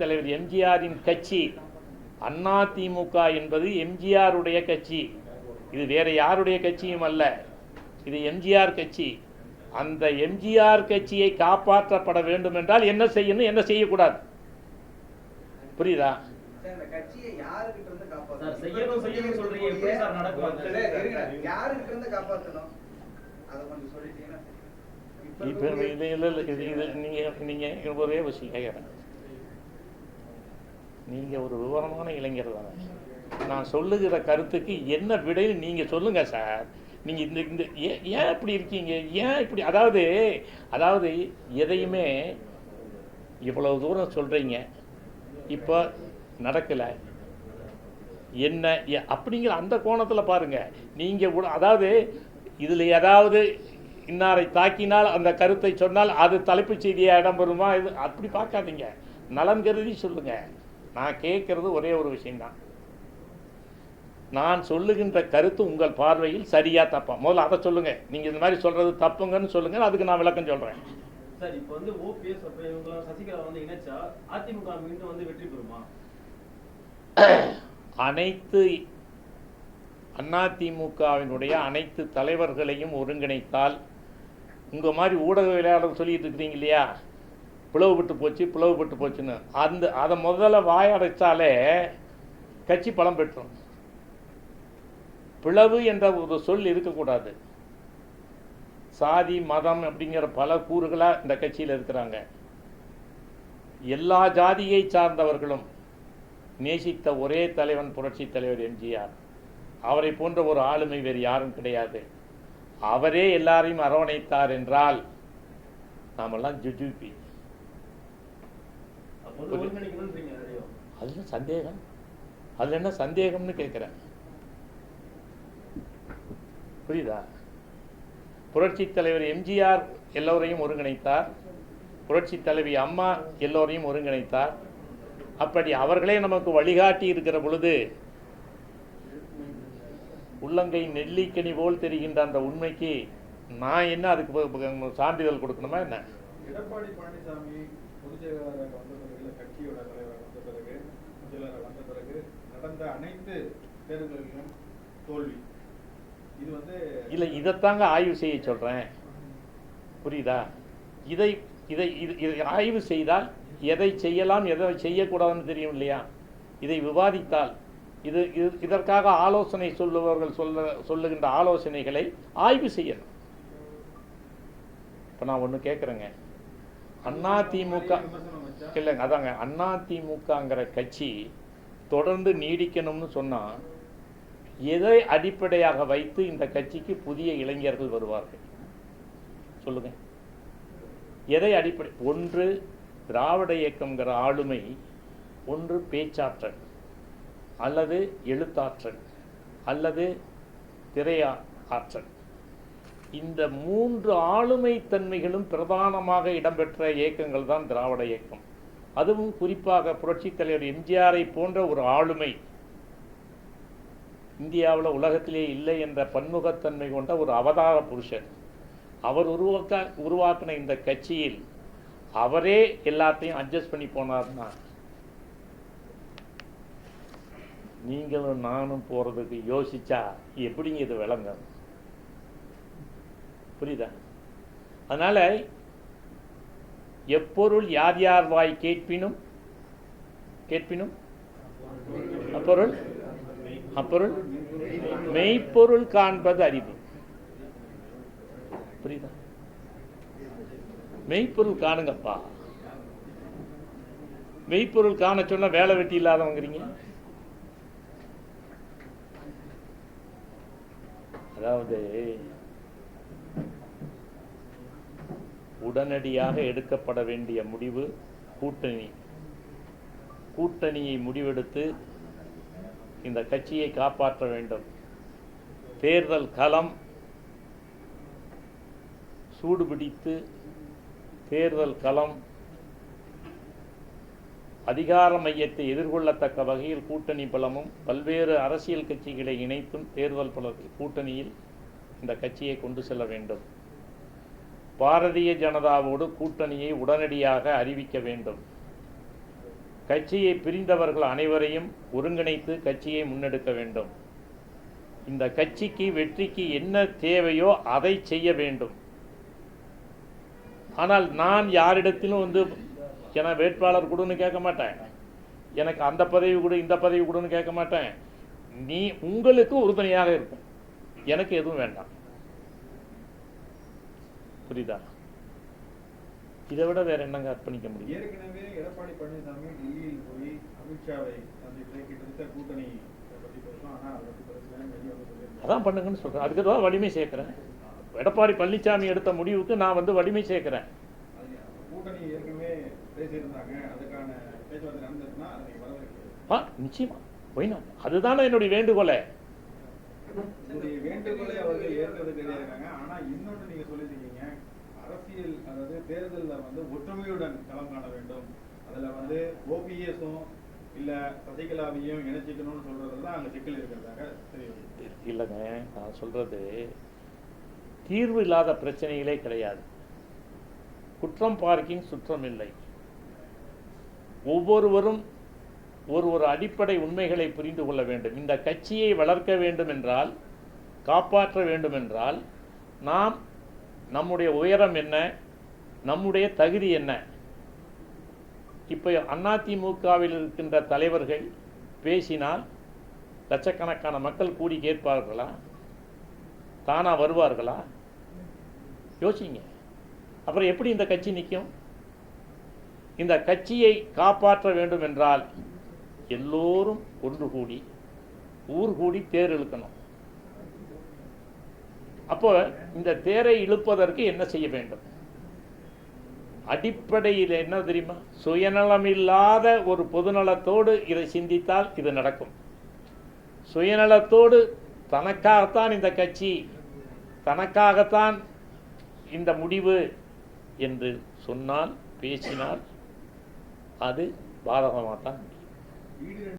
தலைவர் எம்ஜிஆரின் கட்சி. அதிமுக என்பது எம்ஜிஆருடைய கட்சி. இது வேற யாருடைய கட்சியும் அல்ல, இது எம்ஜிஆர் கட்சி. அந்த எம்ஜிஆர் கட்சியை காப்பாற்றப்பட வேண்டும் என்றால் என்ன செய்யணும், என்ன செய்யக்கூடாது, புரியுதா? நீங்க ஒரே விஷயம் கேட்குறேன், நீங்க ஒரு விவரமான இளைஞர் தானே, நான் சொல்லுகிற கருத்துக்கு என்ன விடைன்னு நீங்க சொல்லுங்க சார். நீங்க இந்த ஏன் இப்படி இருக்கீங்க, ஏன் இப்படி, அதாவது எதையுமே இவ்வளவு தூரம் சொல்றீங்க, இப்போ நடக்கலை என்ன அப்படிங்கிற அந்த கோணத்தில் பாருங்க. நீங்க அதாவது இதில் ஏதாவது இன்னாரை தாக்கினால் அந்த கருத்தை சொன்னால் அது தலைப்புச் செய்தியாக இடம்பெறுமா, இது அப்படி பார்க்காதீங்க, நலன் கருதி சொல்லுங்க. நான் கேட்கறது ஒரே ஒரு விஷயம்தான், நான் சொல்லுகின்ற கருத்து உங்கள் பார்வையில் சரியா தப்பா, முதல்ல அதை சொல்லுங்க. நீங்க இந்த மாதிரி சொல்றது தப்புங்கன்னு சொல்லுங்க, அதுக்கு நான் விளக்கம் சொல்றேன். சார், இப்போ வந்து ஓபிஎஸ் அப்ப இவங்க சசிகலா வந்து இணைச்சா அதிமுக மீண்டும் வந்து வெற்றி பெறுமா? அனைத்து அதிமுகவினுடைய அனைத்து தலைவர்களையும் ஒருங்கிணைத்தால், உங்க மாதிரி ஊடகவியலாளர் சொல்லிட்டு இருக்கிறீங்க இல்லையா, பிளவுபட்டு போச்சுன்னு, அதை முதல்ல வாயடைச்சாலே கட்சி பலம் பெற்றும். பிளவு என்ற ஒரு சொல் இருக்கக்கூடாது. சாதி மதம் அப்படிங்கிற பல கூறுகளாக இந்த கட்சியில் இருக்கிறாங்க. எல்லா ஜாதியை சார்ந்தவர்களும் நேசித்த ஒரே தலைவன் புரட்சி தலைவர் எம்ஜிஆர். அவரை போன்ற ஒரு ஆளுமை வேறு யாரும் கிடையாது. அவரே எல்லாரையும் அரவணைத்தார் என்றால் நாமெல்லாம் ஜுஜுபி. அதுல சந்தேகம், அதுல என்ன சந்தேகம்னு கேட்கிறேன், புரியுதா? புரட்சி தலைவர் எம்ஜிஆர் எல்லோரையும் ஒருங்கிணைத்தார், புரட்சி தலைவி அம்மா எல்லோரையும் ஒருங்கிணைத்தார். அப்படி அவர்களே நமக்கு வழிகாட்டி இருக்கிற பொழுது உள்ளங்கை நெல்லிக்கனி போல் தெரிகின்ற அந்த உண்மைக்கு நான் என்ன அதுக்கு சான்றிதழ் கொடுக்கணுமா என்ன? எடப்பாடி பழனிசாமி பொதுச்செயலாளராக வந்த பிறகு, கட்சியோட தலைவராக வந்த பிறகு, முதலமைச்சராக வந்த பிறகு நடந்த அனைத்து தேர்தல்களிலும் தோல்வி. இது வந்து இல்லை, இதைத்தாங்க ஆய்வு செய்ய சொல்றேன், புரியுதா? இதை ஆய்வு செய்தால் எதை செய்யலாம் எதை செய்யக்கூடாதுன்னு தெரியும் இல்லையா? இதை விவாதித்தால் இதற்காக ஆலோசனை சொல்லுபவர்கள் சொல்லுகின்ற ஆலோசனைகளை ஆய்வு செய்யணும். இப்போ நான் ஒன்று கேட்குறேங்க, அதிமுக இல்லைங்க, அதாங்க அதிமுகங்கிற கட்சி தொடர்ந்து நீடிக்கணும்னு சொன்னால் எதை அடிப்படையாக வைத்து இந்த கட்சிக்கு புதிய இளைஞர்கள் வருவார்கள் சொல்லுங்க? எதை அடிப்படை? ஒன்று திராவிட இயக்கம்ங்கிற ஆளுமை, ஒன்று பேச்சாற்றல் அல்லது எழுத்தாற்றல் அல்லது திரையா ஆற்றல். இந்த மூன்று ஆளுமை தன்மைகளும் பிரதானமாக இடம்பெற்ற இயக்கங்கள் தான் திராவிட இயக்கம். அதுவும் குறிப்பாக புரட்சி தலைவர் எம்ஜிஆரை போன்ற ஒரு ஆளுமை இந்தியாவில் உலகத்திலே இல்லை என்ற பன்முகத்தன்மை கொண்ட ஒரு அவதார புருஷர். அவர் உருவாக்கின இந்த கட்சியில் அவரே எல்லாத்தையும் அட்ஜஸ்ட் பண்ணி போனார்னா நீங்களும் நானும் போறதுக்கு யோசிச்சா எப்படிங்க இது விளங்கும், புரியுதா? அதனால எப்பொருள் யார் யார் வாய் கேட்பினும் அப்பொருள் மெய்ப்பொருள் காண்பது அறிவு, புரியுதா? மெய்ப்பொருள் காணுங்கப்பா. மெய்ப்பொருள் காண சொன்னா வேலை வெட்டி இல்லாதவங்கிறீங்க. அதாவது உடனடியாக எடுக்கப்பட வேண்டிய முடிவு கூட்டணியை முடிவெடுத்து இந்த கட்சியை காப்பாற்ற வேண்டும். தேர்தல் களம் சூடுபிடித்து தேர்தல் களம் அதிகார மையத்தை எதிர்கொள்ளத்தக்க வகையில் கூட்டணி பலமும் பல்வேறு அரசியல் கட்சிகளை இணைத்தும் தேர்தல் கூட்டணியில் இந்த கட்சியை கொண்டு செல்ல வேண்டும். பாரதிய ஜனதாவோடு கூட்டணியை உடனடியாக அறிவிக்க வேண்டும். கட்சியை பிரிந்தவர்கள் அனைவரையும் ஒருங்கிணைத்து கட்சியை முன்னெடுக்க வேண்டும். இந்த கட்சிக்கு வெற்றிக்கு என்ன தேவையோ அதை செய்ய வேண்டும். ஆனால் நான் யாரிடத்திலும் வந்து என வேட்பாளர் கொடுன்னு கேட்க மாட்டேன், எனக்கு அந்த பதவி கொடு இந்த பதவி கொடுன்னு கேட்க மாட்டேன். நீ உங்களுக்கு உறுதுணையாக இருக்கும், எனக்கு எதுவும் வேண்டாம். புரியுதா? இதை விட வேற என்னங்க அர்ப்பணிக்க முடியும்? ஏற்கனவே எடப்பாடி பழனிசாமி டெல்லியில் போய் அமித்ஷாவை சந்தித்து கிட்டத்தட்ட கூட்டணி பற்றி பேசணும். ஆனால் அதை பற்றி பேசலாம் வெளியே வந்து சொல்லியிருக்காங்க. அதான் பண்ணுங்கன்னு சொல்கிறேன். அதுக்கு தான் வலிமை சேர்க்குறேன். எடப்பாடி பழனிசாமி எடுத்த முடிவுக்கு நான் வந்து வலிமை சேர்க்குறேன். கூட்டணி ஏற்கனவே பேசியிருந்தாங்க, அதுக்கான பேச்சுவார்த்தை நடந்ததுன்னா அதை நீங்கள் வரவேற்கிறீங்க? நிச்சயமா போயினா அதுதானே என்னுடைய வேண்டுகோளை. உங்களுடைய வேண்டுகோளை அவர்கள் ஏற்கிறது கிடையாதுங்க. ஆனால் இன்னொன்று நீங்கள் சொல்லியிருக்கீங்க, அரசியல் அதாவது தேர்தலில் வந்து ஒற்றுமையுடன் களம் காண வேண்டும். அதில் வந்து ஓபிஎஸும் இல்லை சசிகலாவையும் இணைச்சிக்கணும்னு சொல்றது தான் அங்கே சிக்கல் இருக்கிறதாக தெரியும். இல்லைங்க, நான் சொல்றது தீர்வு இல்லாத பிரச்சனைகளே கிடையாது. குற்றம் பார்க்கிங் சுற்றம் இல்லை. ஒவ்வொருவரும் ஒரு அடிப்படை உண்மைகளை புரிந்து கொள்ள வேண்டும். இந்த கட்சியை வளர்க்க வேண்டும் என்றால், காப்பாற்ற வேண்டும் என்றால், நாம் நம்முடைய உயரம் என்ன, நம்முடைய தகுதி என்ன. இப்போ அதிமுகவில் இருக்கின்ற தலைவர்கள் பேசினால் லட்சக்கணக்கான மக்கள் கூடி கேட்பார்களா? தானா வருவார்களா? யோசிங்க. அப்புறம் எப்படி இந்த கட்சி நிற்கும்? இந்த கட்சியை காப்பாற்ற வேண்டும் என்றால் எல்லோரும் ஒன்று கூடி ஊர் கூடி தேர் இழுக்கணும். அப்போ இந்த தேரை இழுப்பதற்கு என்ன செய்ய வேண்டும்? அடிப்படையில் என்ன தெரியுமா? சுயநலமில்லாத ஒரு பொதுநலத்தோடு இதை சிந்தித்தால் இது நடக்கும். சுயநலத்தோடு தனக்காகத்தான் இந்த கட்சி, தனக்காகத்தான் இந்த முடிவு என்று சொன்னால், பேசினால் அது பாதகமாகத்தான் முடியும்.